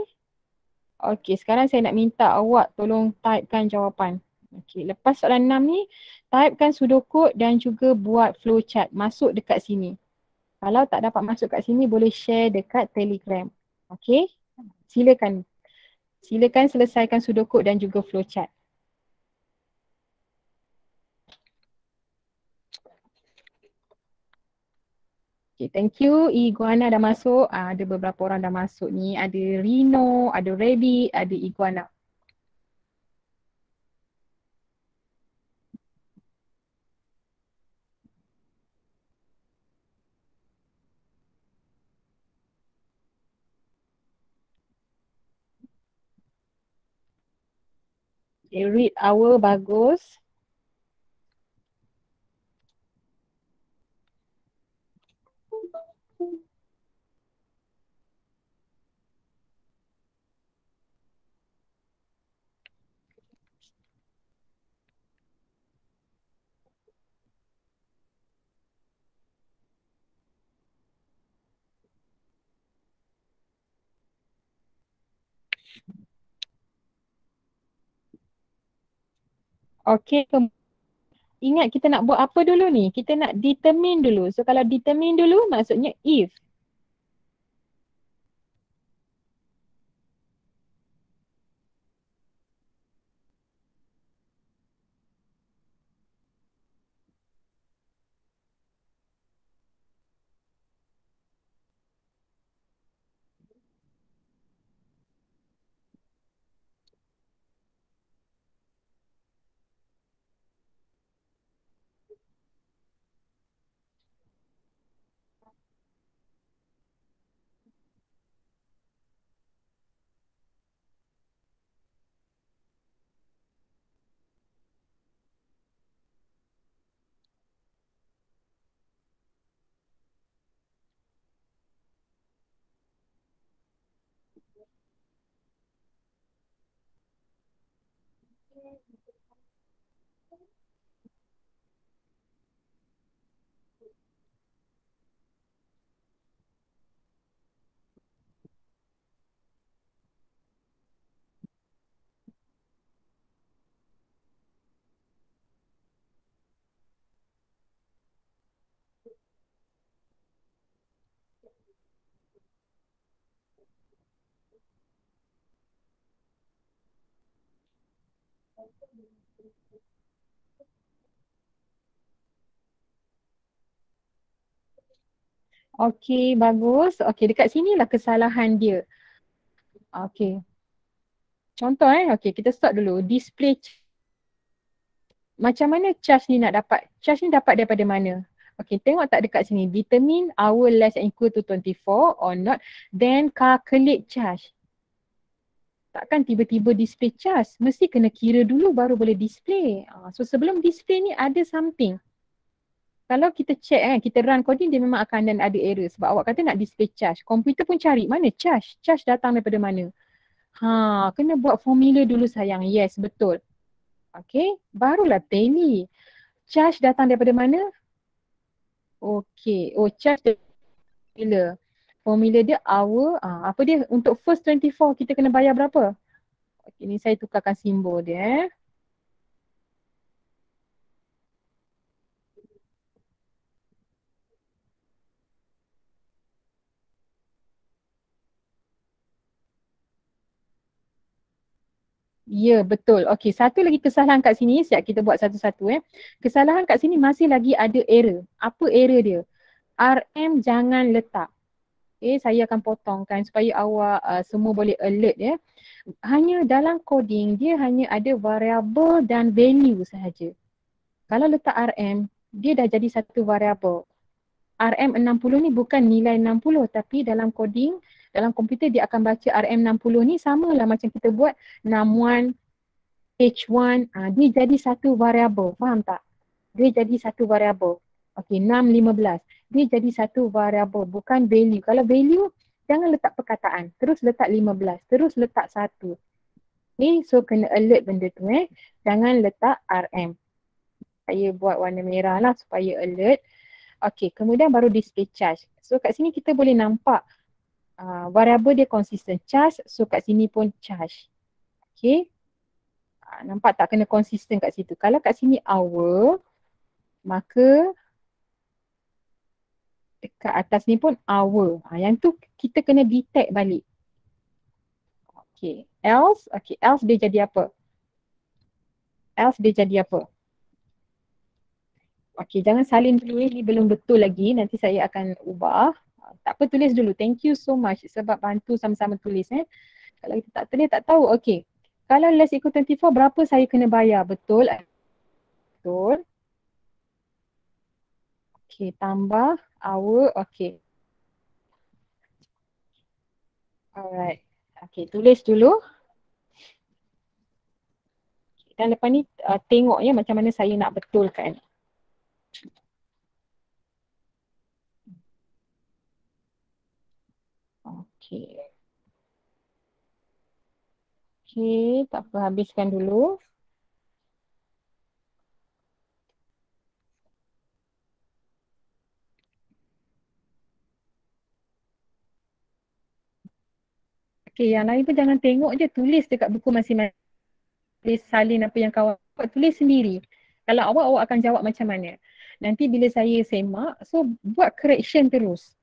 Okay. Sekarang saya nak minta awak tolong typekan jawapan. Okay. Lepas soalan 6 ni, typekan pseudocode dan juga buat flowchart. Masuk dekat sini. Kalau tak dapat masuk kat sini, boleh share dekat Telegram. Okay. Silakan. Silakan selesaikan pseudocode dan juga flowchart. Okay, thank you. Iguana dah masuk. Ada beberapa orang dah masuk ni. Ada Rino, ada Rabbit, ada Iguana. Okay, read hour bagus. Okay, ingat kita nak buat apa dulu ni? Kita nak determine dulu. So kalau determine dulu maksudnya if. Okey, bagus. Okey, dekat sinilah kesalahan dia. Okey. Contoh okey, kita start dulu. Display macam mana charge ni nak dapat? Charge ni dapat daripada mana? Okey, tengok tak dekat sini. Determine hour less than equal to 24 or not. Then calculate charge. Takkan tiba-tiba display charge. Mesti kena kira dulu baru boleh display. So sebelum display ni ada something. Kalau kita check kita run coding dia memang akan ada error. Sebab awak kata nak display charge. Komputer pun cari mana charge. Charge datang daripada mana? Kena buat formula dulu sayang. Yes, betul. Okay, barulah tally. Charge datang daripada mana? Okay, charge bila? Formula dia hour, apa dia? Untuk first 24 kita kena bayar berapa? Okay, ni saya tukarkan simbol dia Ya, betul. Okey, satu lagi kesalahan kat sini, siap kita buat satu-satu Kesalahan kat sini masih lagi ada error. Apa error dia? RM jangan letak. Saya akan potongkan supaya awak semua boleh alert Hanya dalam coding dia hanya ada variable dan value sahaja. Kalau letak RM, dia dah jadi satu variable. RM60 ni bukan nilai 60 tapi dalam coding, dalam komputer dia akan baca RM60 ni samalah macam kita buat num1, H1, dia jadi satu variable. Faham tak? Dia jadi satu variable. Okey, num15. Dia jadi satu variable, bukan value. Kalau value, jangan letak perkataan. Terus letak 15. Terus letak 1. Okay, so kena alert benda tu Jangan letak RM. Saya buat warna merah lah supaya alert. Okey, kemudian baru display charge. So kat sini kita boleh nampak variable dia consistent charge. So kat sini pun charge. Okey. Nampak tak kena konsisten kat situ. Kalau kat sini hour, maka dekat atas ni pun hour. Yang tu kita kena detect balik. Okay. Else dia jadi apa? Else dia jadi apa? Okay, jangan salin dulu ni belum betul lagi. Nanti saya akan ubah. Tak apa, tulis dulu. Thank you so much sebab bantu sama-sama tulis Kalau kita tak tulis tak tahu. Okay. Kalau less equal 24 berapa saya kena bayar? Betul. Betul. Okay, tambah hour. Okay. Alright. Okay, tulis dulu. Dan lepas ni tengok macam mana saya nak betulkan. Okay. Okay, tak apa, habiskan dulu. Okay, yang lain pun jangan tengok je, tulis dekat buku masing-masing. Tulis salin apa yang kawan buat, tulis sendiri. Kalau awak akan jawab macam mana. Nanti bila saya semak, so buat correction terus.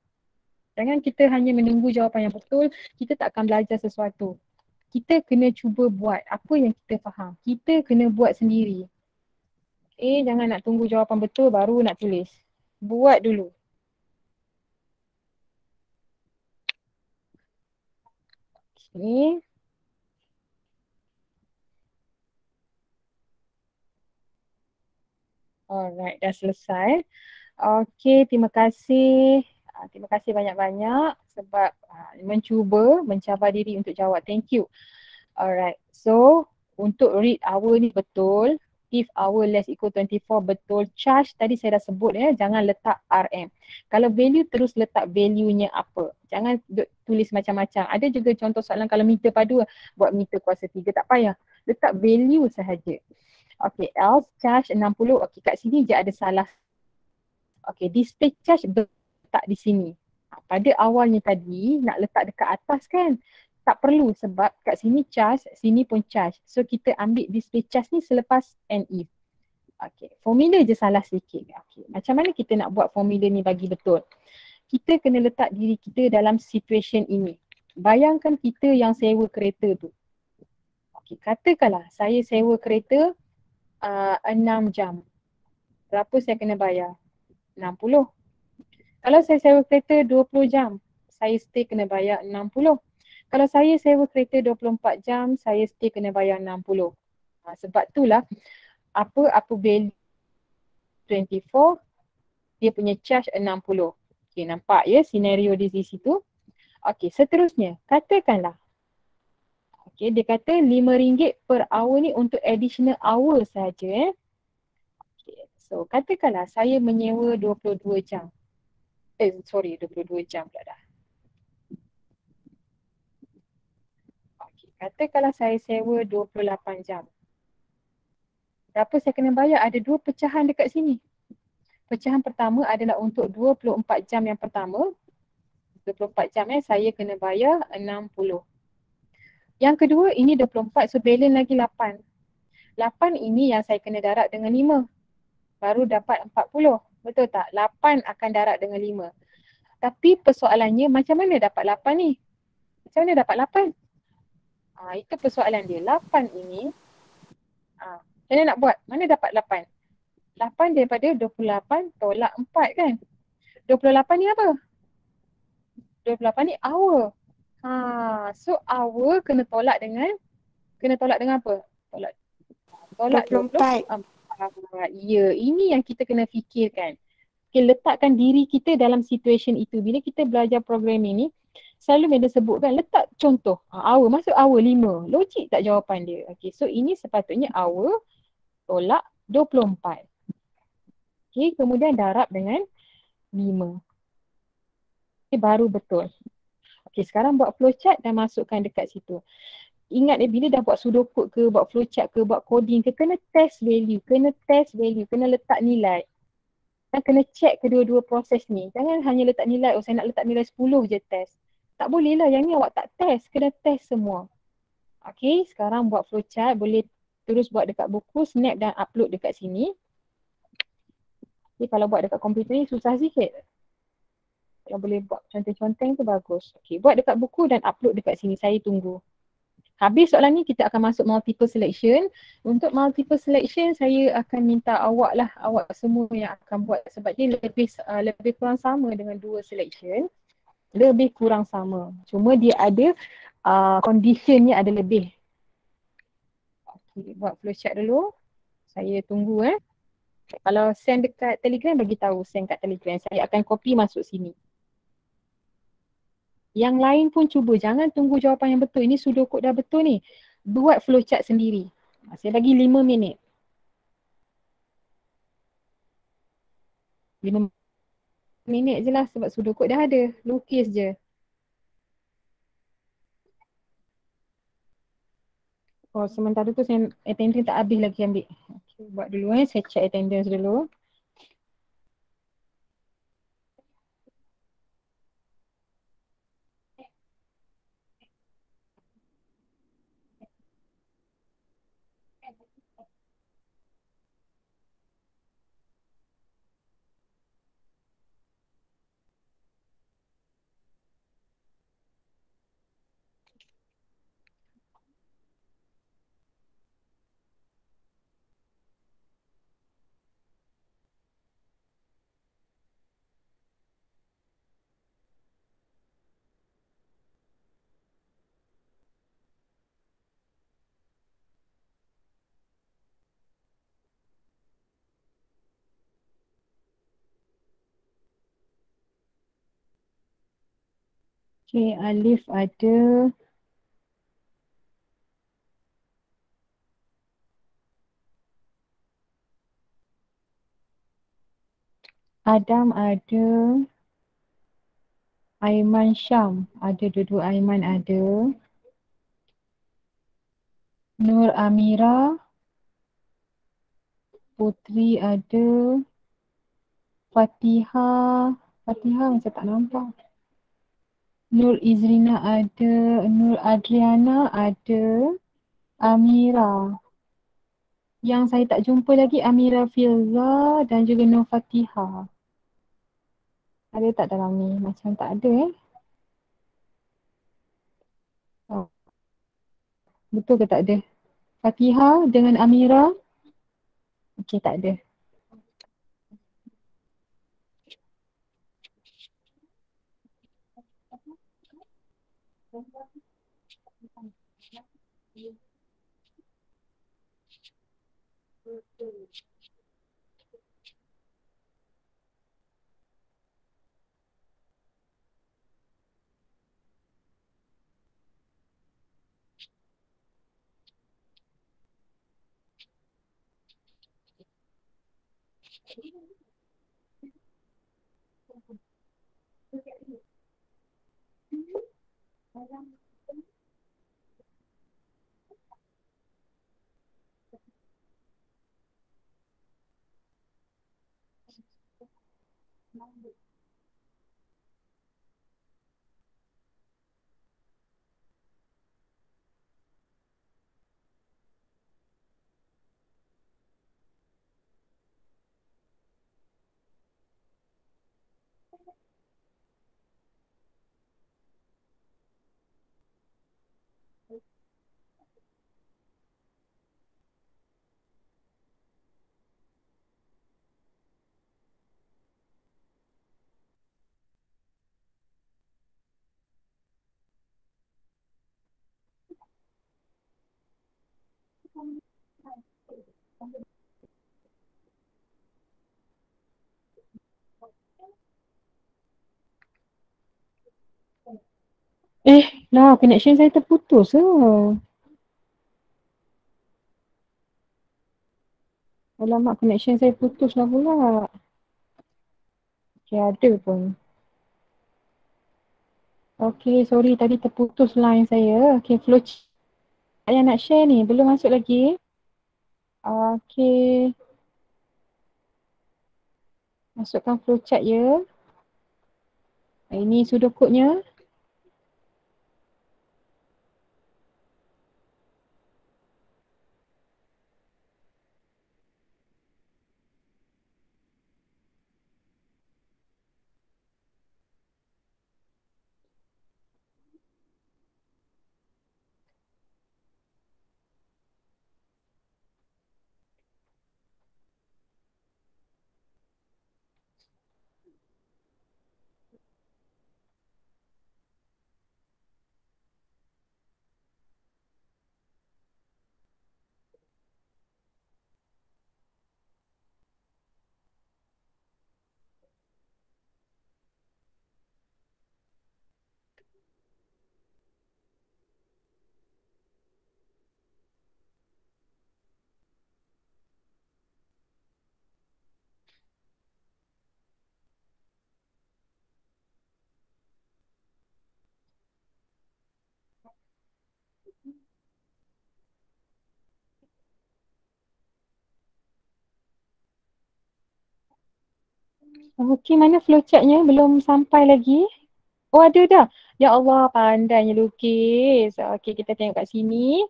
Jangan kita hanya menunggu jawapan yang betul, kita tak akan belajar sesuatu. Kita kena cuba buat apa yang kita faham. Kita kena buat sendiri. Jangan nak tunggu jawapan betul baru nak tulis. Buat dulu. Okay. Alright, dah selesai. Okay, terima kasih. Terima kasih banyak-banyak sebab mencabar diri untuk jawab. Thank you. Alright, so untuk read hour ni betul. If hour less equal 24 betul. Charge tadi saya dah sebut jangan letak RM. Kalau value terus letak value-nya apa. Jangan tulis macam-macam. Ada juga contoh soalan kalau meter padu buat meter kuasa 3 tak payah. Letak value sahaja. Okay, else charge 60. Okay, kat sini je ada salah. Okay, display charge letak di sini. Pada awalnya tadi nak letak dekat atas kan. Tak perlu sebab kat sini charge, sini pun charge. So kita ambil display charge ni selepas and if. Okay, formula je salah sikit. Okay, macam mana kita nak buat formula ni bagi betul? Kita kena letak diri kita dalam situation ini. Bayangkan kita yang sewa kereta tu. Okey, katakanlah saya sewa kereta 6 jam. Berapa saya kena bayar? 60. Kalau saya sewa kereta 20 jam, saya stay kena bayar 60. Kalau saya sewa kereta 24 jam, saya stay kena bayar 60. Sebab itulah apa value 24, dia punya charge 60. Okey, nampak ya senario di situ. Okey, seterusnya, katakanlah okey, dia kata RM5 per hour ni untuk additional hour saja. Okay. So, katakanlah saya menyewa 22 jam. 22 jam pula dah. Okay. Katakanlah saya sewa 28 jam. Berapa saya kena bayar? Ada dua pecahan dekat sini. Pecahan pertama adalah untuk 24 jam yang pertama. 24 jam saya kena bayar 60. Yang kedua ini 24, so balance lagi 8. 8 ini yang saya kena darab dengan 5. Baru dapat 40. Betul tak? 8 akan darab dengan 5. Tapi persoalannya macam mana dapat 8 ni? Macam mana dapat 8? Itu persoalan dia. 8 ini, macam mana nak buat? Mana dapat 8? 8 daripada 28 tolak 4 kan? 28 ni apa? 28 ni hour. So hour kena tolak dengan apa? Tolak 24. 24. Ya, ini yang kita kena fikirkan. Okay, letakkan diri kita dalam situation itu. Bila kita belajar programming ni, selalu Madam sebutkan, letak contoh. Hour, masuk hour 5. Logik tak jawapan dia? Okay, so ini sepatutnya hour tolak 24. Okay, kemudian darab dengan 5. Okay, baru betul. Okay, sekarang buat flowchart dan masukkan dekat situ. Ingat bila dah buat pseudocode ke, buat flowchart ke, buat coding ke, kena test value, kena letak nilai. Dan kena check kedua-dua proses ni. Jangan hanya letak nilai, saya nak letak nilai 10 je test. Tak boleh lah, yang ni awak tak test, kena test semua. Okay, sekarang buat flowchart, boleh terus buat dekat buku, snap dan upload dekat sini. Okay, kalau buat dekat komputer ni susah sikit. Kalau boleh buat conteng-conteng tu bagus. Okay, buat dekat buku dan upload dekat sini, saya tunggu. Habis soalan ni kita akan masuk multiple selection. Untuk multiple selection saya akan minta awak semua yang akan buat sebab dia lebih kurang sama dengan dua selection. Lebih kurang sama. Cuma dia ada conditionnya ada lebih. Okay, buat flowchart dulu. Saya tunggu Kalau send dekat Telegram bagi tahu send kat Telegram. Saya akan copy masuk sini. Yang lain pun cuba, jangan tunggu jawapan yang betul. Ini pseudocode dah betul ni. Buat flowchart sendiri. Saya bagi 5 minit. 5 minit je lah sebab pseudocode dah ada. Lukis je. Sementara tu saya attendance tak habis lagi ambil. Okay, buat dulu saya check attendance dulu. Okay, Alif ada. Adam ada. Aiman Syam ada, dua-dua Aiman ada. Nur Amira. Putri ada. Fatihah macam tak nampak. Nur Izrina ada. Nur Adriana ada. Amira. Yang saya tak jumpa lagi Amira Filza dan juga Nur Fatihah. Ada tak dalam ni? Macam tak ada Oh. Betul ke tak ada? Fatihah dengan Amira. Okey, tak ada. Lah, connection saya terputus ke? Alamak, connection saya putus lah pula. Okay, ada pun. Okay, sorry tadi terputus line saya. Okay, flowchart yang nak share ni belum masuk lagi. Okay, masukkan flowchart ya. Ini sudoku-nya. Okay, mana flowchartnya? Belum sampai lagi. Oh, ada dah. Ya Allah, pandainya lukis. Okay, kita tengok kat sini.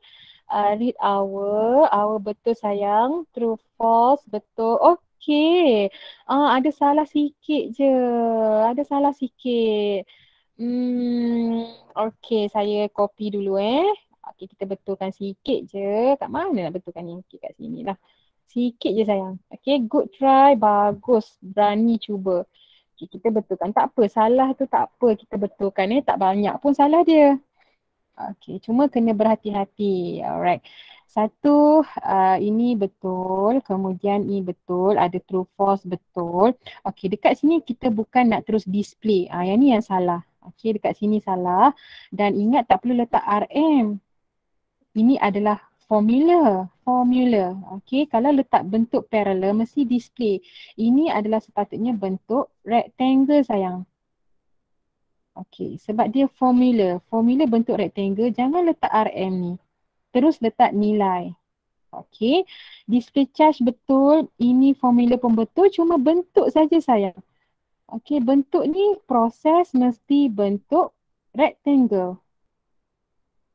Read our betul sayang. True, false, betul. Okay. Ada salah sikit je. Ada salah sikit. Okay, saya copy dulu Okay, kita betulkan sikit je. Kat mana nak betulkan ni? Okay, kat sini lah. Sikit je sayang. Okay, good try. Bagus. Berani cuba. Okay, kita betulkan. Tak apa, salah tu tak apa. Kita betulkan tak banyak pun salah dia. Okay, cuma kena berhati-hati. Alright. Satu, ini betul. Kemudian ini betul. Ada true false betul. Okay, dekat sini kita bukan nak terus display. Yang ni yang salah. Okay, dekat sini salah. Dan ingat tak perlu letak RM. Ini adalah formula. Formula. Okay, kalau letak bentuk parallel mesti display. Ini adalah sepatutnya bentuk rectangle sayang. Okay, sebab dia formula. Formula bentuk rectangle, jangan letak RM ni. Terus letak nilai. Okay, display charge betul. Ini formula pun betul, cuma bentuk saja sayang. Okay, bentuk ni proses mesti bentuk rectangle.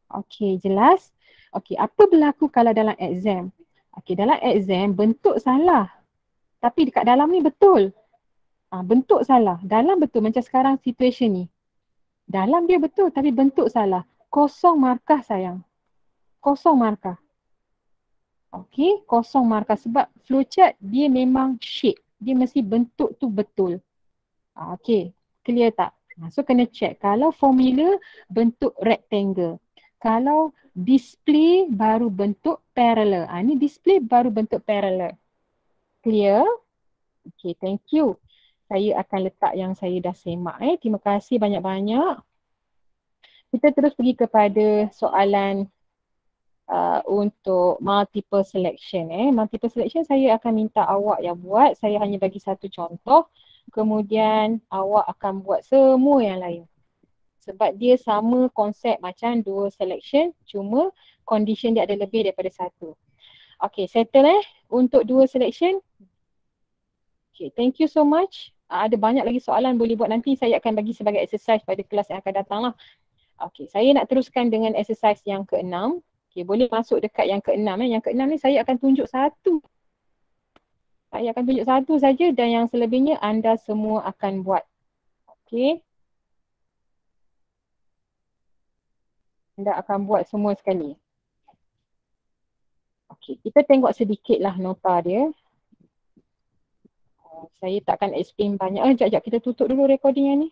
Okay, jelas? Okay, apa berlaku kalau dalam exam? Okay, dalam exam bentuk salah. Tapi dekat dalam ni betul. Bentuk salah. Dalam betul macam sekarang situation ni. Dalam dia betul tapi bentuk salah. Kosong markah sayang. Kosong markah. Okey, kosong markah sebab flowchart dia memang shape. Dia mesti bentuk tu betul. Okey, clear tak? So kena check. Kalau formula bentuk rectangle. Kalau display baru bentuk parallel. Ni display baru bentuk parallel. Clear? Okay, thank you. Saya akan letak yang saya dah semak. Terima kasih banyak-banyak. Kita terus pergi kepada soalan untuk multiple selection. Multiple selection saya akan minta awak yang buat. Saya hanya bagi satu contoh. Kemudian awak akan buat semua yang lain. Sebab dia sama konsep macam dua selection, cuma condition dia ada lebih daripada satu. Okay, settle untuk dua selection. Okay, thank you so much. Ada banyak lagi soalan boleh buat nanti. Saya akan bagi sebagai exercise pada kelas yang akan datang lah. Okay, saya nak teruskan dengan exercise yang ke-6. Okay, boleh masuk dekat yang ke-6. Yang ke-6 ni saya akan tunjuk satu. Saya akan tunjuk satu saja dan yang selebihnya anda semua akan buat. Okay. Anda akan buat semua sekali. Okay, kita tengok sedikitlah nota dia. Saya takkan explain banyak. Sekejap, kita tutup dulu recording yang ni.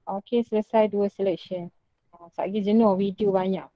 Okay, selesai dua selection. Sekejap lagi jenuh video banyak.